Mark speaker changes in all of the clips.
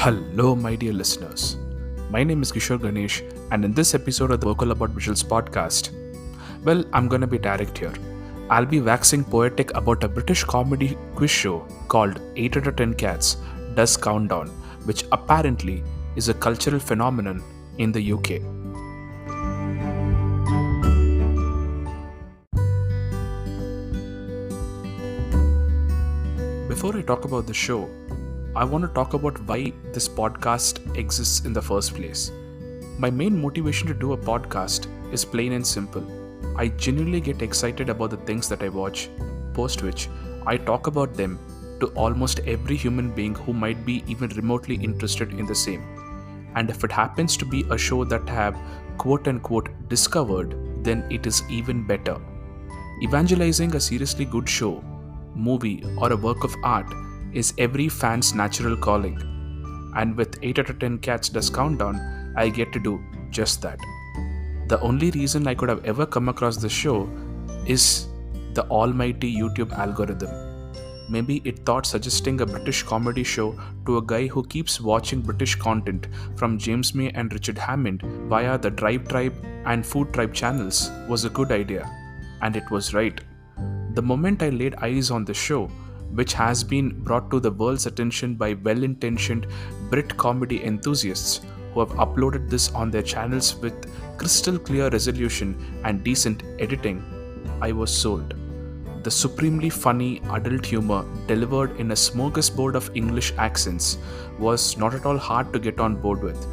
Speaker 1: Hello, my dear listeners. My name is Kishore Ganesh, and in this episode of the Vocal About Visuals podcast, I'm gonna be direct here. I'll be waxing poetic about a British comedy quiz show called 8 out of 10 Cats Does Countdown, which apparently is a cultural phenomenon in the UK. Before I talk about the show, I want to talk about why this podcast exists in the first place. My main motivation to do a podcast is plain and simple. I genuinely get excited about the things that I watch, post which I talk about them to almost every human being who might be even remotely interested in the same. And if it happens to be a show that I have quote unquote discovered, then it is even better. Evangelizing a seriously good show, movie, or a work of art is every fan's natural calling. And with 8 out of 10 Cats Does Countdown, I get to do just that. The only reason I could have ever come across this show is the almighty YouTube algorithm. Maybe it thought suggesting a British comedy show to a guy who keeps watching British content from James May and Richard Hammond via the Drive Tribe and Food Tribe channels was a good idea. And it was right. The moment I laid eyes on the show, which has been brought to the world's attention by well-intentioned Brit comedy enthusiasts who have uploaded this on their channels with crystal clear resolution and decent editing, I was sold. The supremely funny adult humor delivered in a smorgasbord of English accents was not at all hard to get on board with.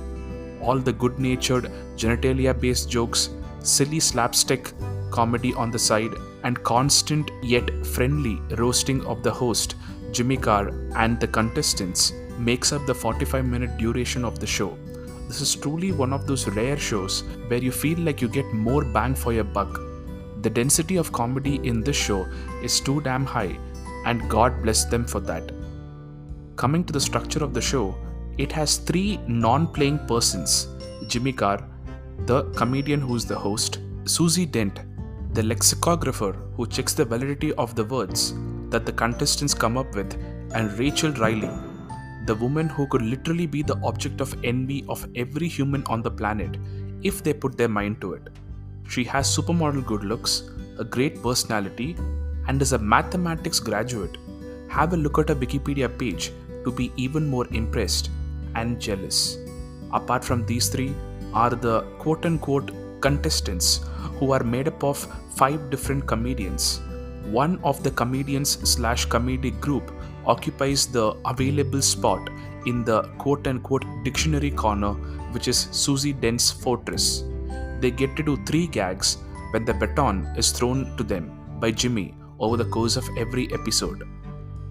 Speaker 1: All the good-natured genitalia-based jokes, silly slapstick comedy on the side, and constant yet friendly roasting of the host, Jimmy Carr, and the contestants makes up the 45-minute duration of the show. This is truly one of those rare shows where you feel like you get more bang for your buck. The density of comedy in this show is too damn high, and God bless them for that. Coming to the structure of the show, it has three non-playing persons: Jimmy Carr, the comedian who's the host, Susie Dent, the lexicographer who checks the validity of the words that the contestants come up with, and Rachel Riley, the woman who could literally be the object of envy of every human on the planet if they put their mind to it. She has supermodel good looks, a great personality, and is a mathematics graduate. Have a look at her Wikipedia page to be even more impressed and jealous. Apart from these three are the quote-unquote contestants, who are made up of 5 different comedians. One of the comedians/comedy group occupies the available spot in the quote-unquote dictionary corner, which is Susie Dent's fortress. They get to do 3 gags when the baton is thrown to them by Jimmy over the course of every episode.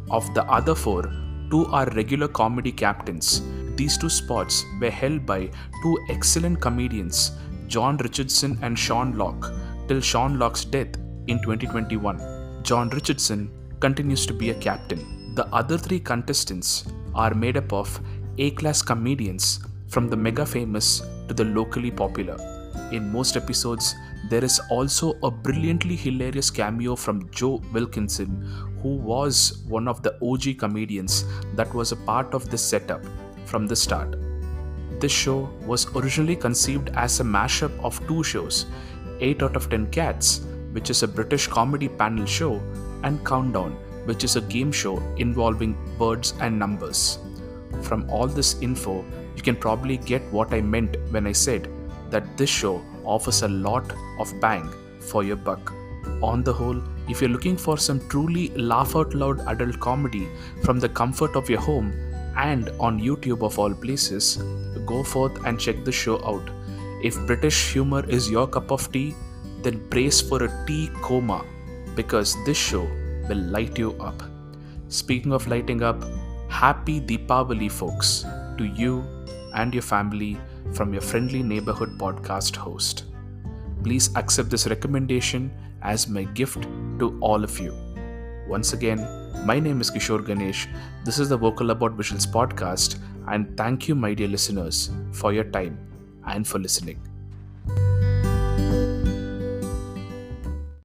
Speaker 1: Of the other 4, 2 are regular comedy captains. These 2 spots were held by 2 excellent comedians, John Richardson and Sean Locke, till Sean Locke's death in 2021. John Richardson continues to be a captain. The other 3 contestants are made up of A-class comedians, from the mega famous to the locally popular. In most episodes, there is also a brilliantly hilarious cameo from Joe Wilkinson, who was one of the OG comedians that was a part of this setup from the start. This show was originally conceived as a mashup of 2 shows, 8 out of 10 Cats, which is a British comedy panel show, and Countdown, which is a game show involving words and numbers. From all this info, you can probably get what I meant when I said that this show offers a lot of bang for your buck. On the whole, if you're looking for some truly laugh-out-loud adult comedy from the comfort of your home and on YouTube of all places, go forth and check the show out. If British humor is your cup of tea, then brace for a tea coma, because this show will light you up. Speaking of lighting up, happy Deepavali, folks, to you and your family from your friendly neighborhood podcast host. Please accept this recommendation as my gift to all of you. Once again, my name is Kishore Ganesh. This is the Vocal About Visuals podcast, and thank you, my dear listeners, for your time and for listening.